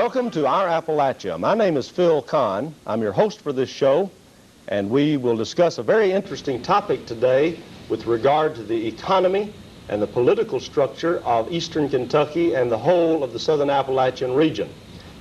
Welcome to Our Appalachia. My name is Phil Conn. I'm your host for this show, and we will discuss a very interesting topic today with regard to the economy and the political structure of eastern Kentucky and the whole of the southern Appalachian region.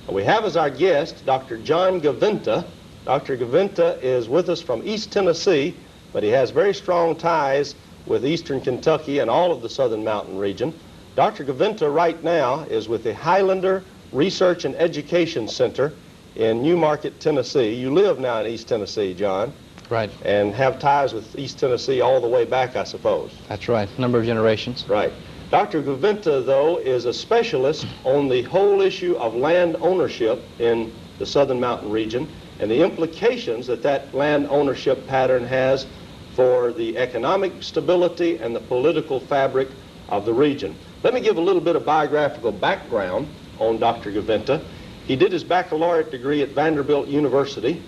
And we have as our guest Dr. John Gaventa. Dr. Gaventa is with us from East Tennessee, but he has very strong ties with eastern Kentucky and all of the southern mountain region. Dr. Gaventa right now is with the Highlander Research and Education Center in Newmarket, Tennessee. You live now in East Tennessee, John. Right. And have ties with East Tennessee all the way back, I suppose. That's right, number of generations. Right. Dr. Gaventa, though, is a specialist on the whole issue of land ownership in the southern mountain region and the implications that that land ownership pattern has for the economic stability and the political fabric of the region. Let me give a little bit of biographical background on Dr. Gaventa. He did his baccalaureate degree at Vanderbilt University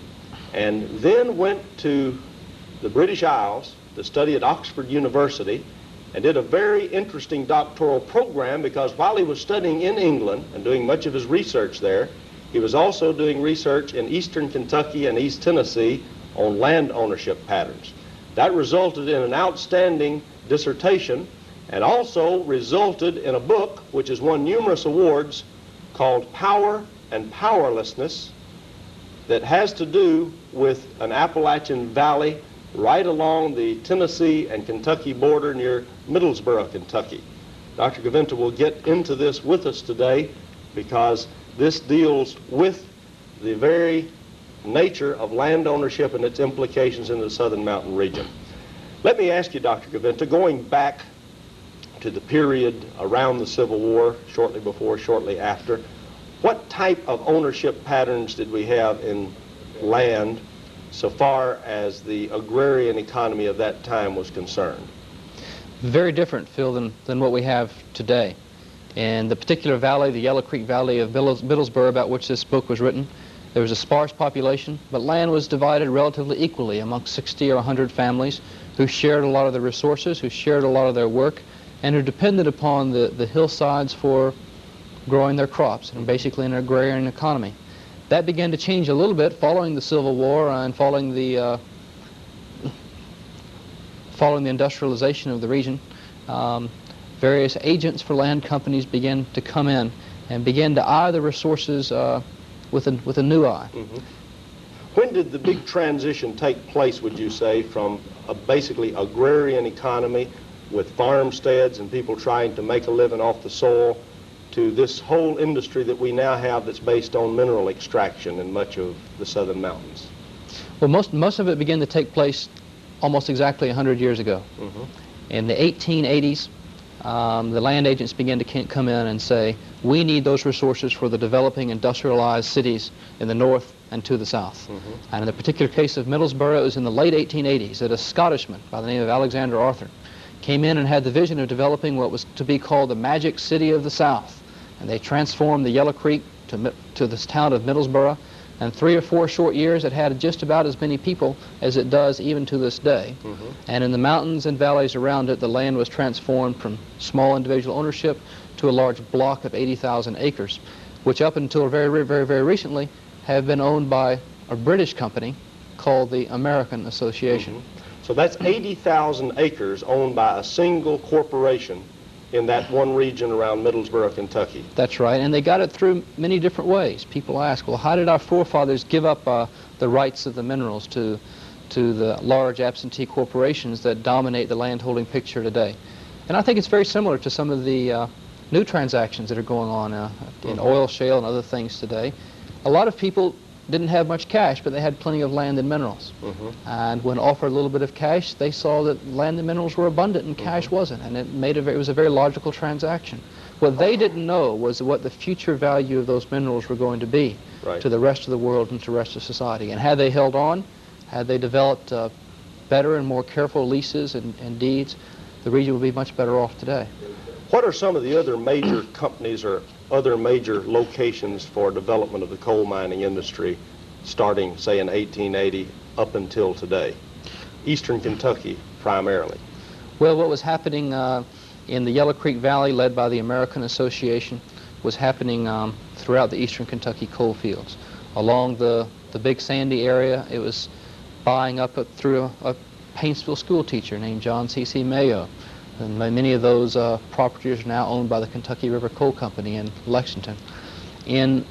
and then went to the British Isles to study at Oxford University and did a very interesting doctoral program because while he was studying in England and doing much of his research there, he was also doing research in eastern Kentucky and East Tennessee on land ownership patterns. That resulted in an outstanding dissertation and also resulted in a book which has won numerous awards called Power and Powerlessness, that has to do with an Appalachian valley right along the Tennessee and Kentucky border near Middlesboro, Kentucky. Dr. Gaventa will get into this with us today because this deals with the very nature of land ownership and its implications in the southern mountain region. Let me ask you, Dr. Gaventa, going back to the period around the Civil War, shortly before, shortly after, what type of ownership patterns did we have in land so far as the agrarian economy of that time was concerned? Very different, Phil, than what we have today. In the particular valley, the Yellow Creek Valley of Middlesboro, about which this book was written, there was a sparse population, but land was divided relatively equally amongst 60 or 100 families who shared a lot of the resources, who shared a lot of their work, and who depended upon the hillsides for growing their crops, and basically an agrarian economy. That began to change a little bit following the Civil War and following the industrialization of the region. Various agents for land companies began to come in and began to eye the resources with a new eye. Mm-hmm. When did the big transition take place, would you say, from a basically agrarian economy with farmsteads and people trying to make a living off the soil to this whole industry that we now have that's based on mineral extraction in much of the southern mountains? Well, most of it began to take place almost exactly 100 years ago. Mm-hmm. In the 1880s, the land agents began to come in and say, we need those resources for the developing industrialized cities in the north and to the south. Mm-hmm. And in the particular case of Middlesboro, it was in the late 1880s that a Scottishman by the name of Alexander Arthur came in and had the vision of developing what was to be called the magic city of the South. And they transformed the Yellow Creek to this town of Middlesboro. And 3 or 4 short years, it had just about as many people as it does even to this day. Mm-hmm. And in the mountains and valleys around it, the land was transformed from small individual ownership to a large block of 80,000 acres, which up until very, very, very recently have been owned by a British company called the American Association. Mm-hmm. So that's 80,000 acres owned by a single corporation in that one region around Middlesboro, Kentucky. That's right, and they got it through many different ways. People ask, well, how did our forefathers give up the rights of the minerals to the large absentee corporations that dominate the landholding picture today? And I think it's very similar to some of the new transactions that are going on in oil shale and other things today. A lot of people didn't have much cash, but they had plenty of land and minerals. Mm-hmm. And when offered a little bit of cash, they saw that land and minerals were abundant and cash wasn't, and it was a very logical transaction. What they didn't know was what the future value of those minerals were going to be to the rest of the world and to the rest of society. And had they held on, had they developed better and more careful leases and deeds, the region would be much better off today. What are some of the other major companies or other major locations for development of the coal mining industry starting, say, in 1880 up until today? Eastern Kentucky primarily. Well, what was happening in the Yellow Creek Valley, led by the American Association, was happening throughout the eastern Kentucky coal fields. Along the big sandy area, it was buying up through a Paintsville school teacher named John C.C. Mayo. And many of those properties are now owned by the Kentucky River Coal Company in Lexington. In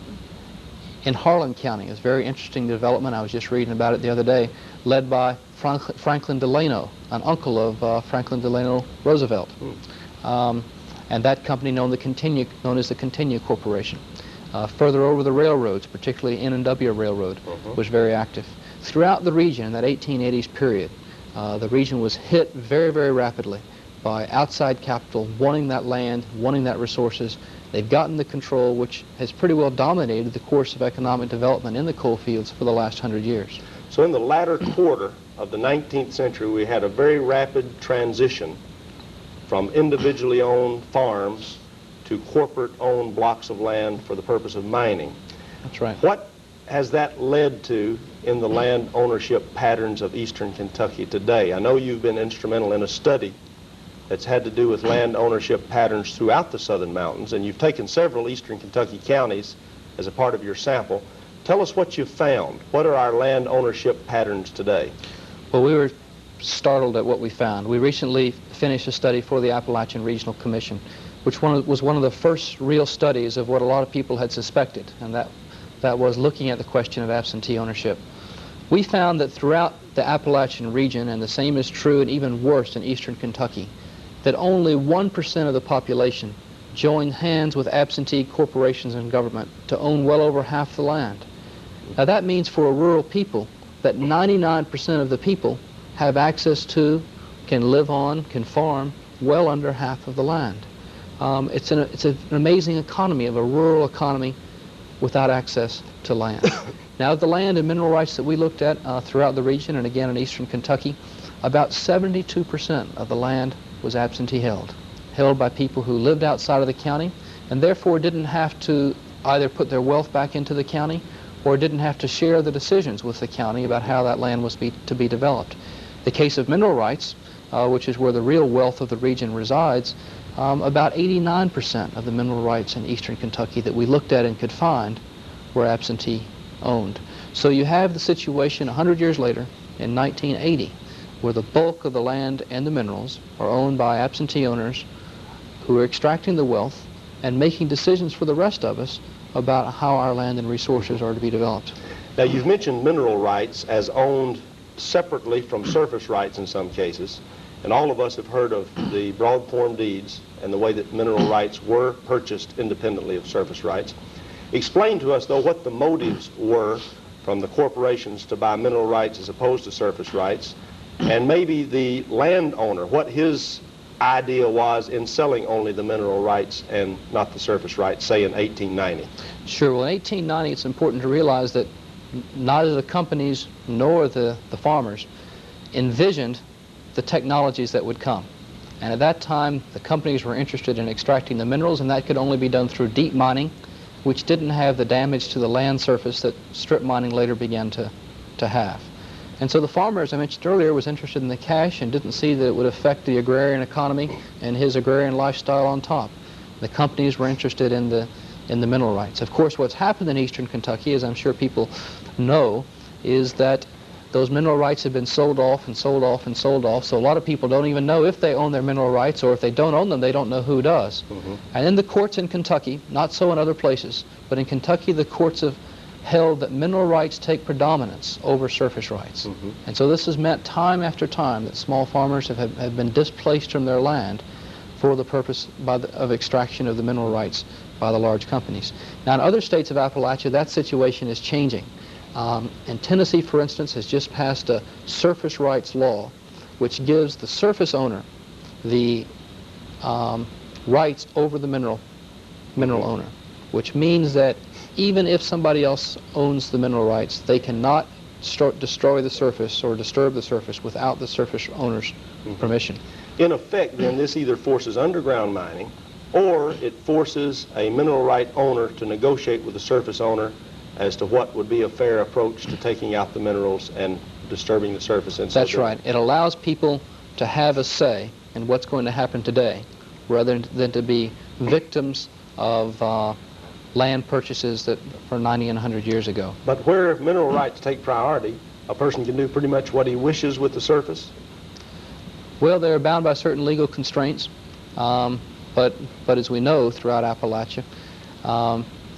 Harlan County, it's a very interesting development. I was just reading about it the other day, led by Franklin Delano, an uncle of Franklin Delano Roosevelt. And that company known as the Continue Corporation. Further over the railroads, particularly N&W Railroad, was very active. Throughout the region in that 1880s period, the region was hit very, very rapidly by outside capital wanting that land, wanting that resources. They've gotten the control which has pretty well dominated the course of economic development in the coal fields for the last 100 years. So in the latter quarter of the 19th century, we had a very rapid transition from individually owned farms to corporate-owned blocks of land for the purpose of mining. That's right. What has that led to in the land ownership patterns of eastern Kentucky today? I know you've been instrumental in a study that's had to do with land ownership patterns throughout the southern mountains, and you've taken several eastern Kentucky counties as a part of your sample. Tell us what you've found. What are our land ownership patterns today? Well, we were startled at what we found. We recently finished a study for the Appalachian Regional Commission, which was one of the first real studies of what a lot of people had suspected, and that was looking at the question of absentee ownership. We found that throughout the Appalachian region, and the same is true and even worse in eastern Kentucky, that only 1% of the population joined hands with absentee corporations and government to own well over half the land. Now that means for a rural people that 99% of the people have access to, can live on, can farm well under half of the land. It's an amazing economy of a rural economy without access to land. Now the land and mineral rights that we looked at throughout the region and again in eastern Kentucky, about 72% of the land was absentee held by people who lived outside of the county and therefore didn't have to either put their wealth back into the county or didn't have to share the decisions with the county about how that land was to be developed. The case of mineral rights, which is where the real wealth of the region resides, about 89% of the mineral rights in eastern Kentucky that we looked at and could find were absentee owned. So you have the situation 100 years later in 1980 where the bulk of the land and the minerals are owned by absentee owners who are extracting the wealth and making decisions for the rest of us about how our land and resources are to be developed. Now you've mentioned mineral rights as owned separately from surface rights in some cases, and all of us have heard of the broad form deeds and the way that mineral rights were purchased independently of surface rights. Explain to us though what the motives were from the corporations to buy mineral rights as opposed to surface rights, and maybe the landowner, what his idea was in selling only the mineral rights and not the surface rights, say in 1890. Sure. Well, in 1890, it's important to realize that neither the companies nor the farmers envisioned the technologies that would come. And at that time, the companies were interested in extracting the minerals, and that could only be done through deep mining, which didn't have the damage to the land surface that strip mining later began to have. And so the farmer, as I mentioned earlier, was interested in the cash and didn't see that it would affect the agrarian economy and his agrarian lifestyle on top. The companies were interested in the mineral rights. Of course, what's happened in eastern Kentucky, as I'm sure people know, is that those mineral rights have been sold off and sold off and sold off, so a lot of people don't even know if they own their mineral rights, or if they don't own them, they don't know who does. And in the courts in Kentucky, not so in other places, but in Kentucky the courts have held that mineral rights take predominance over surface rights. And so this has meant time after time that small farmers have been displaced from their land for the purpose of extraction of the mineral rights by the large companies. Now in other states of Appalachia, that situation is changing. And Tennessee, for instance, has just passed a surface rights law which gives the surface owner the rights over the mineral owner, which means that even if somebody else owns the mineral rights, they cannot destroy the surface or disturb the surface without the surface owner's permission. In effect, then, this either forces underground mining or it forces a mineral right owner to negotiate with the surface owner as to what would be a fair approach to taking out the minerals and disturbing the surface. And that's right. It allows people to have a say in what's going to happen today rather than to be victims of land purchases that for 90 and 100 years ago. But where mineral rights take priority, a person can do pretty much what he wishes with the surface? Well, they're bound by certain legal constraints, but as we know throughout Appalachia,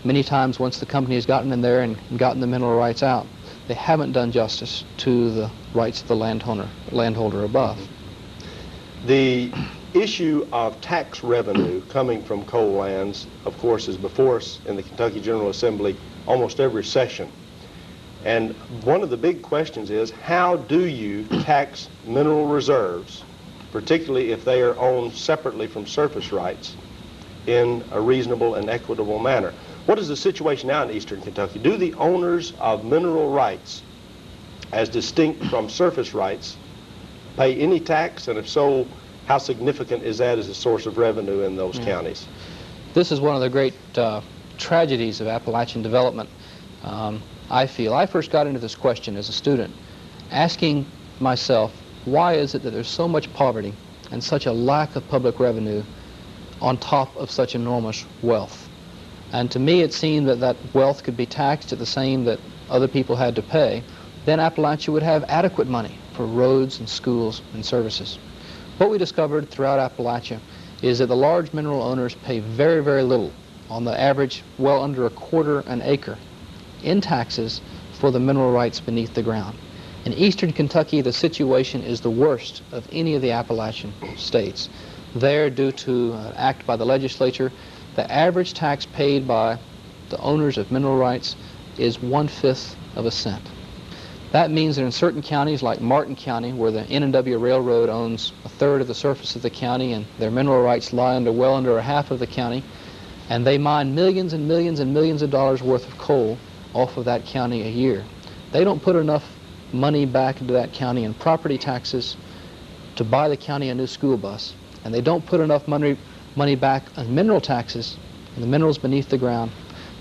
many times once the company has gotten in there and gotten the mineral rights out, they haven't done justice to the rights of the landholder above. The issue of tax revenue coming from coal lands, of course, is before us in the Kentucky General Assembly almost every session. And one of the big questions is, how do you tax mineral reserves, particularly if they are owned separately from surface rights, in a reasonable and equitable manner? What is the situation now in eastern Kentucky? Do the owners of mineral rights, as distinct from surface rights, pay any tax? And if so, how significant is that as a source of revenue in those counties? This is one of the great tragedies of Appalachian development. I feel I first got into this question as a student, asking myself, why is it that there's so much poverty and such a lack of public revenue on top of such enormous wealth? And to me it seemed that that wealth could be taxed at the same that other people had to pay. Then Appalachia would have adequate money for roads and schools and services. What we discovered throughout Appalachia is that the large mineral owners pay very, very little, on the average well under $1/4 an acre, in taxes for the mineral rights beneath the ground. In eastern Kentucky, the situation is the worst of any of the Appalachian states. There, due to an act by the legislature, the average tax paid by the owners of mineral rights is 1/5 of a cent. That means that in certain counties like Martin County, where the N&W Railroad owns 1/3 of the surface of the county and their mineral rights lie well under 1/2 of the county, and they mine millions and millions and millions of dollars worth of coal off of that county a year. They don't put enough money back into that county in property taxes to buy the county a new school bus, and they don't put enough money back on mineral taxes and the minerals beneath the ground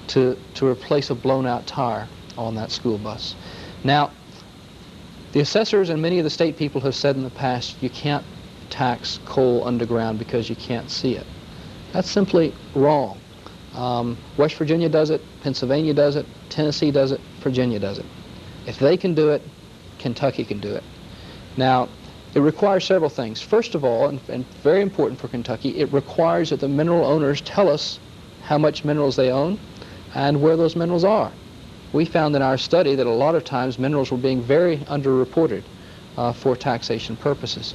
to replace a blown out tire on that school bus. Now, the assessors and many of the state people have said in the past, you can't tax coal underground because you can't see it. That's simply wrong. West Virginia does it, Pennsylvania does it, Tennessee does it, Virginia does it. If they can do it, Kentucky can do it. Now, it requires several things. First of all, and very important for Kentucky, it requires that the mineral owners tell us how much minerals they own and where those minerals are. We found in our study that a lot of times minerals were being very underreported for taxation purposes.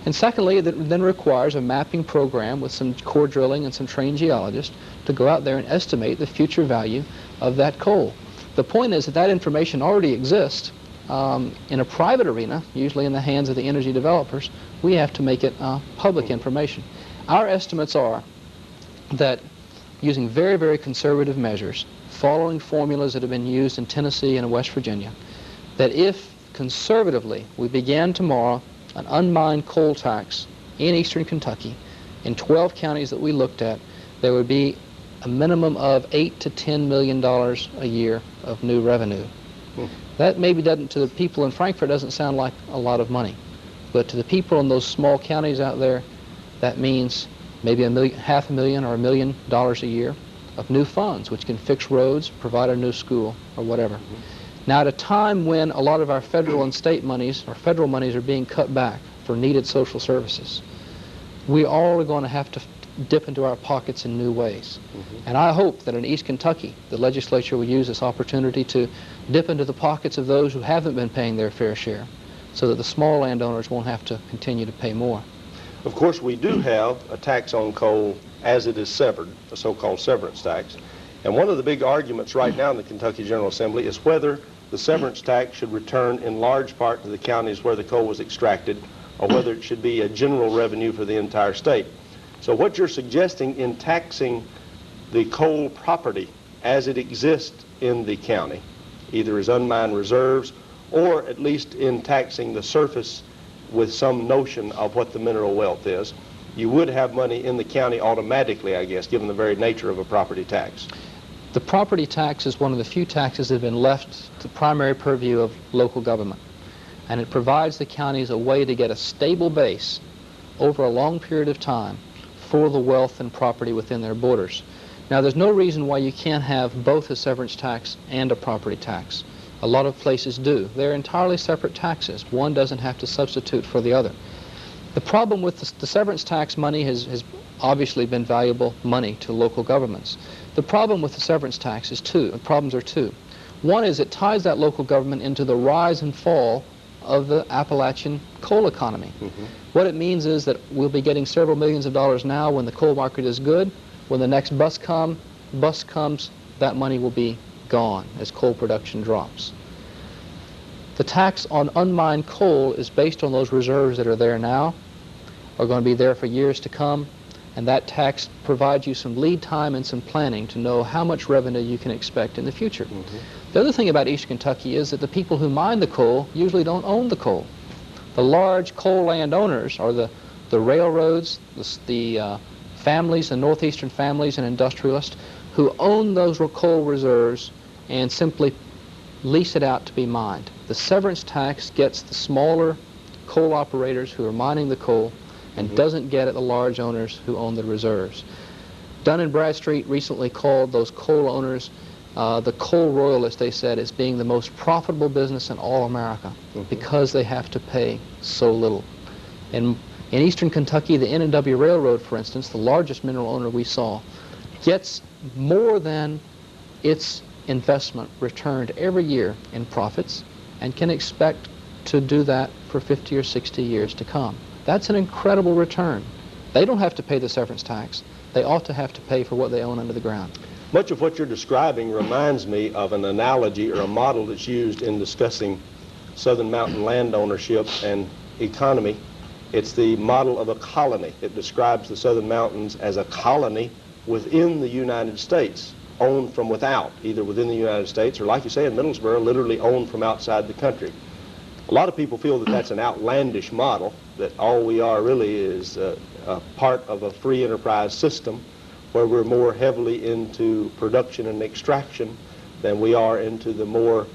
And secondly, it then requires a mapping program with some core drilling and some trained geologists to go out there and estimate the future value of that coal. The point is that that information already exists in a private arena, usually in the hands of the energy developers. We have to make it public information. Our estimates are that using very, very conservative measures, following formulas that have been used in Tennessee and West Virginia, that if conservatively we began tomorrow an unmined coal tax in eastern Kentucky, in 12 counties that we looked at, there would be a minimum of $8 to $10 million a year of new revenue. That maybe doesn't, to the people in Frankfort, doesn't sound like a lot of money, but to the people in those small counties out there, that means maybe $500,000 or $1 million a year of new funds, which can fix roads, provide a new school, or whatever. Now, at a time when a lot of our federal and state monies, or federal monies, are being cut back for needed social services, we all are going to have to dip into our pockets in new ways. And I hope that in East Kentucky, the legislature will use this opportunity to dip into the pockets of those who haven't been paying their fair share, so that the small landowners won't have to continue to pay more. Of course, we do have a tax on coal as it is severed, a so-called severance tax. And one of the big arguments right now in the Kentucky General Assembly is whether the severance tax should return in large part to the counties where the coal was extracted, or whether it should be a general revenue for the entire state. So what you're suggesting in taxing the coal property as it exists in the county, either as unmined reserves or at least in taxing the surface with some notion of what the mineral wealth is, you would have money in the county automatically, I guess, given the very nature of a property tax. The property tax is one of the few taxes that have been left to the primary purview of local government. And it provides the counties a way to get a stable base over a long period of time for the wealth and property within their borders. Now, there's no reason why you can't have both a severance tax and a property tax. A lot of places do. They're entirely separate taxes. One doesn't have to substitute for the other. The problem with the severance tax money has obviously been valuable money to local governments. The problem with the severance tax is problems are two. One is it ties that local government into the rise and fall of the Appalachian coal economy. What it means is that we'll be getting several millions of dollars now when the coal market is good. When the next bust comes, that money will be gone as coal production drops. The tax on unmined coal is based on those reserves that are there now, are going to be there for years to come, and that tax provides you some lead time and some planning to know how much revenue you can expect in the future. The other thing about Eastern Kentucky is that the people who mine the coal usually don't own the coal. The large coal landowners are the railroads, the families, the northeastern families and industrialists who own those coal reserves and simply lease it out to be mined. The severance tax gets the smaller coal operators who are mining the coal and doesn't get at the large owners who own the reserves. Dun & Bradstreet recently called those coal owners the coal royalists, they said, as being the most profitable business in all America because they have to pay so little. In Eastern Kentucky, the N&W Railroad, for instance, the largest mineral owner we saw, gets more than its investment returned every year in profits and can expect to do that for 50 or 60 years to come. That's an incredible return. They don't have to pay the severance tax. They ought to have to pay for what they own under the ground. Much of what you're describing reminds me of an analogy or a model that's used in discussing southern mountain land ownership and economy. It's the model of a colony. It describes the southern mountains as a colony within the United States, owned from without, either within the United States or, like you say in Middlesboro, literally owned from outside the country. A lot of people feel that that's an outlandish model, that all we are really is a part of a free enterprise system where we're more heavily into production and extraction than we are into the more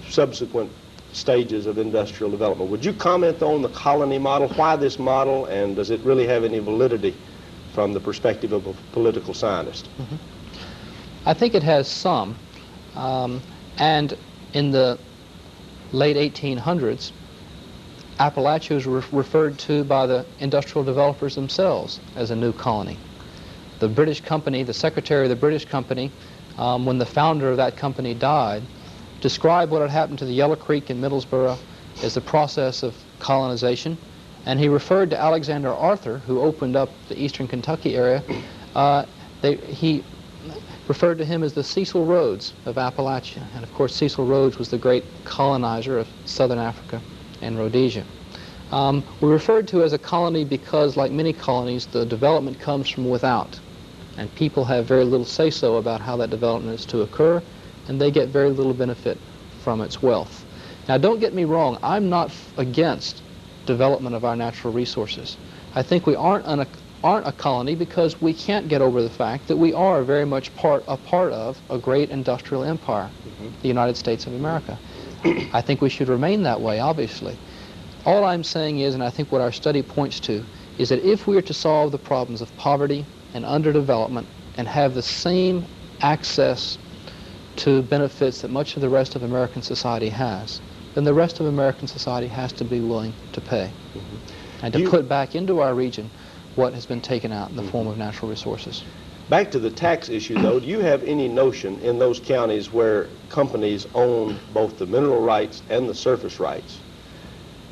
subsequent stages of industrial development. Would you comment on the colony model? Why this model, and does it really have any validity from the perspective of a political scientist? I think it has some, and in the late 1800s, Appalachia was referred to by the industrial developers themselves as a new colony. The British company, the secretary of the British company, when the founder of that company died, described what had happened to the Yellow Creek in Middlesboro as the process of colonization, and he referred to Alexander Arthur, who opened up the eastern Kentucky area. He referred to him as the Cecil Rhodes of Appalachia, and of course Cecil Rhodes was the great colonizer of southern Africa and Rhodesia. We're referred to as a colony because, like many colonies, the development comes from without, and people have very little say-so about how that development is to occur, and they get very little benefit from its wealth. Now, don't get me wrong, I'm not against development of our natural resources. I think we aren't a colony because we can't get over the fact that we are very much a part of a great industrial empire, the United States of America. I think we should remain that way, obviously. All I'm saying is, and I think what our study points to, is that if we are to solve the problems of poverty and underdevelopment and have the same access to benefits that much of the rest of American society has, then the rest of American society has to be willing to pay and to put back into our region what has been taken out in the form of natural resources. Back to the tax issue, though, do you have any notion in those counties where companies own both the mineral rights and the surface rights,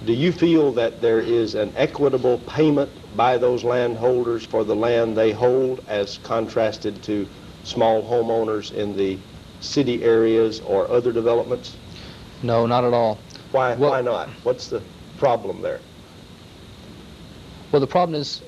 do you feel that there is an equitable payment by those landholders for the land they hold as contrasted to small homeowners in the city areas or other developments? No, not at all. Why not? What's the problem there? Well, the problem is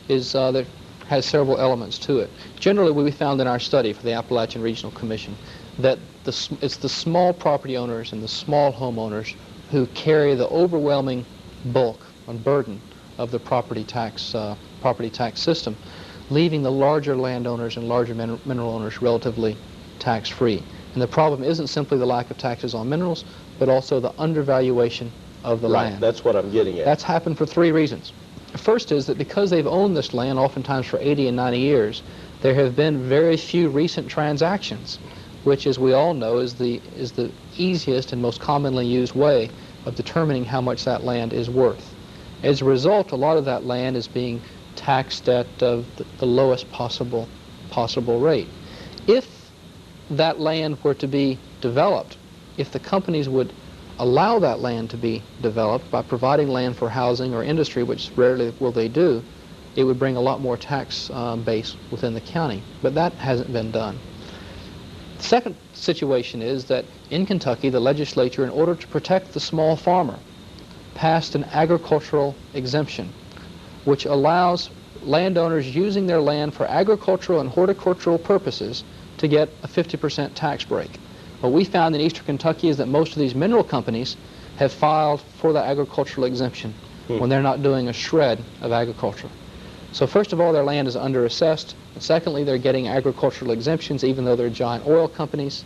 that has several elements to it. Generally, we found in our study for the Appalachian Regional Commission that it's the small property owners and the small homeowners who carry the overwhelming bulk and burden of the property tax system, leaving the larger landowners and larger mineral owners relatively tax-free. And the problem isn't simply the lack of taxes on minerals, but also the undervaluation of the land. That's what I'm getting at. That's happened for three reasons. The first is that because they've owned this land oftentimes for 80 and 90 years, There have been very few recent transactions, which, as we all know, is the easiest and most commonly used way of determining how much that land is worth. As a result, a lot of that land is being taxed at the lowest possible rate. If that land were to be developed, if the companies would allow that land to be developed by providing land for housing or industry, which rarely will they do, it would bring a lot more tax base within the county. But that hasn't been done. The second situation is that in Kentucky, the legislature, in order to protect the small farmer, passed an agricultural exemption, which allows landowners using their land for agricultural and horticultural purposes to get a 50% tax break. What we found in eastern Kentucky is that most of these mineral companies have filed for the agricultural exemption when they're not doing a shred of agriculture. So first of all, their land is underassessed, and secondly, they're getting agricultural exemptions even though they're giant oil companies,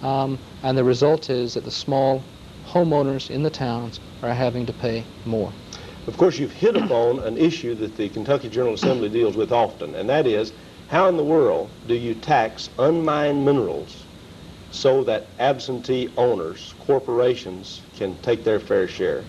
and the result is that the small homeowners in the towns are having to pay more. Of course, you've hit upon an issue that the Kentucky General Assembly deals with often, and that is, how in the world do you tax unmined minerals so that absentee owners, corporations, can take their fair share,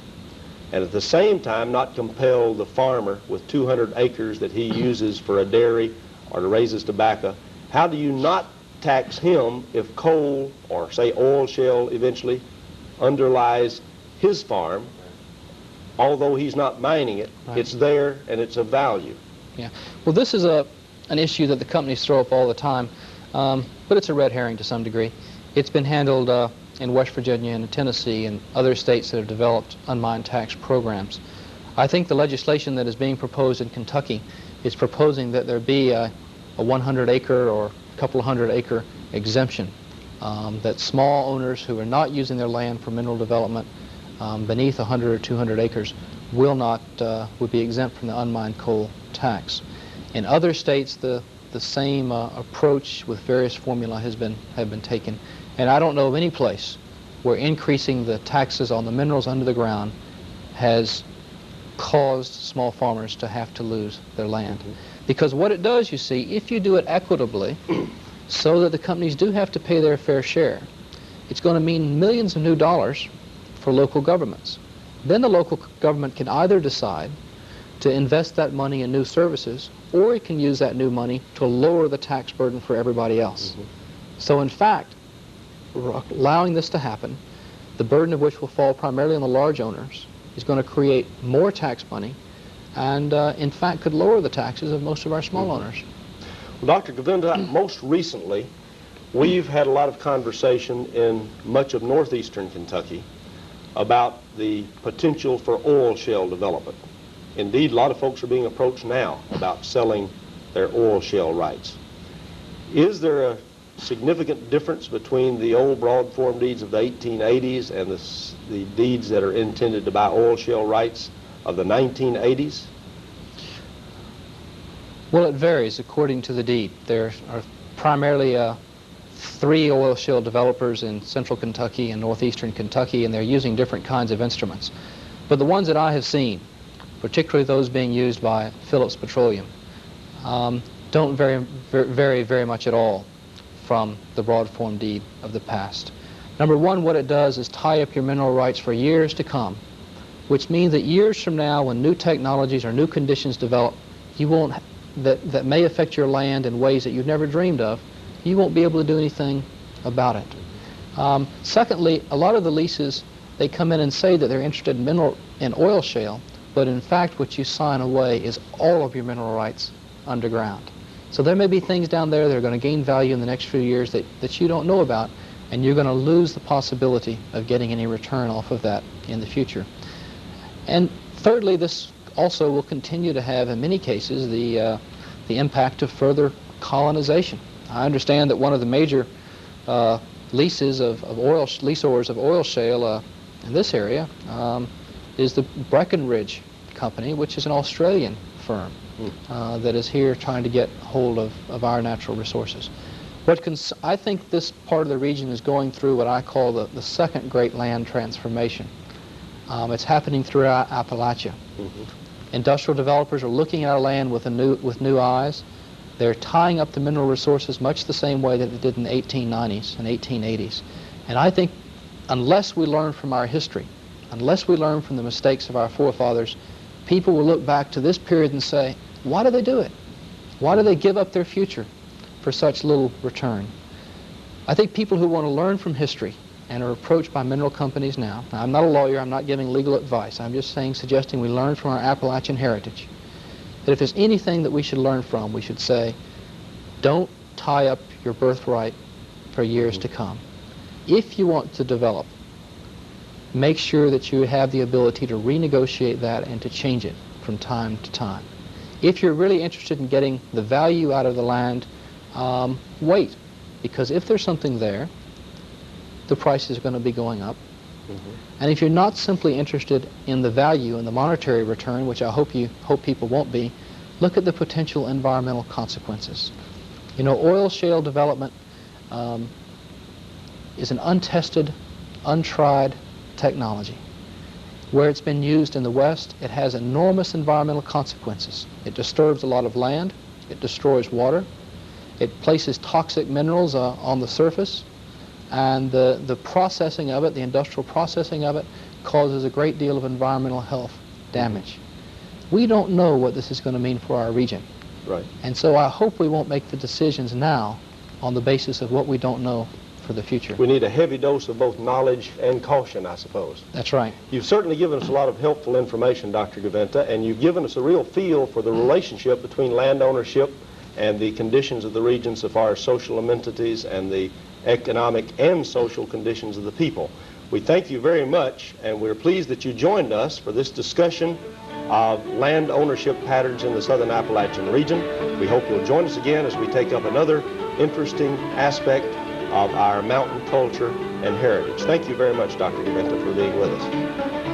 and at the same time not compel the farmer with 200 acres that he uses for a dairy or to raise his tobacco? How do you not tax him if coal or, say, oil shale eventually underlies his farm? Although he's not mining it, right, it's there and it's of value. Yeah. Well, this is an issue that the companies throw up all the time, but it's a red herring to some degree. It's been handled in West Virginia and Tennessee and other states that have developed unmined tax programs. I think the legislation that is being proposed in Kentucky is proposing that there be a 100-acre or a couple of 100-acre exemption, that small owners who are not using their land for mineral development beneath 100 or 200 acres would be exempt from the unmined coal tax. In other states, the same approach with various formula have been taken, and I don't know of any place where increasing the taxes on the minerals under the ground has caused small farmers to have to lose their land. Because what it does, you see, if you do it equitably so that the companies do have to pay their fair share, it's going to mean millions of new dollars for local governments. Then the local government can either decide to invest that money in new services, or it can use that new money to lower the tax burden for everybody else. So in fact, allowing this to happen, the burden of which will fall primarily on the large owners, is going to create more tax money and in fact could lower the taxes of most of our small owners. Well, Dr. Gaventa, most recently we've had a lot of conversation in much of northeastern Kentucky about the potential for oil shale development. Indeed, a lot of folks are being approached now about selling their oil shale rights. Is there a significant difference between the old broad form deeds of the 1880s and the deeds that are intended to buy oil shale rights of the 1980s? Well, it varies according to the deed. There are primarily 3 oil shale developers in central Kentucky and northeastern Kentucky, and they're using different kinds of instruments. But the ones that I have seen, particularly those being used by Phillips Petroleum, don't vary very much at all from the broad form deed of the past. Number one, what it does is tie up your mineral rights for years to come, which means that years from now, when new technologies or new conditions develop, that may affect your land in ways that you've never dreamed of, you won't be able to do anything about it. Secondly, a lot of the leases, they come in and say that they're interested in oil shale, but in fact what you sign away is all of your mineral rights underground. So there may be things down there that are going to gain value in the next few years that you don't know about, and you're going to lose the possibility of getting any return off of that in the future. And thirdly, this also will continue to have, in many cases, the impact of further colonization. I understand that one of the major leaseors of oil shale in this area is the Breckenridge Company, which is an Australian firm that is here trying to get hold of our natural resources. I think this part of the region is going through what I call the second great land transformation. It's happening throughout Appalachia. Industrial developers are looking at our land with new eyes. They're tying up the mineral resources much the same way that they did in the 1890s and 1880s. And I think unless we learn from our history, unless we learn from the mistakes of our forefathers, people will look back to this period and say, why do they do it? Why do they give up their future for such little return? I think people who want to learn from history and are approached by mineral companies now, I'm not a lawyer, I'm not giving legal advice, I'm just suggesting we learn from our Appalachian heritage, that if there's anything that we should learn from, we should say, don't tie up your birthright for years to come. If you want to develop, make sure that you have the ability to renegotiate that and to change it from time to time. If you're really interested in getting the value out of the land, wait, because if there's something there, the price is going to be going up. And if you're not simply interested in the value and the monetary return, which I hope people won't be, look at the potential environmental consequences. You know, oil shale development is an untested, untried technology. Where it's been used in the West, it has enormous environmental consequences. It disturbs a lot of land, it destroys water, it places toxic minerals on the surface, and the processing of it, the industrial processing of it, causes a great deal of environmental health damage. We don't know what this is going to mean for our region. Right. And so I hope we won't make the decisions now on the basis of what we don't know for the future. We need a heavy dose of both knowledge and caution, I suppose. That's right. You've certainly given us a lot of helpful information, Dr. Gaventa, and you've given us a real feel for the relationship between land ownership and the conditions of the region so far as social amenities and the economic and social conditions of the people. We thank you very much, and we're pleased that you joined us for this discussion of land ownership patterns in the southern Appalachian region. We hope you'll join us again as we take up another interesting aspect of our mountain culture and heritage. Thank you very much, Dr. Gaventa, for being with us.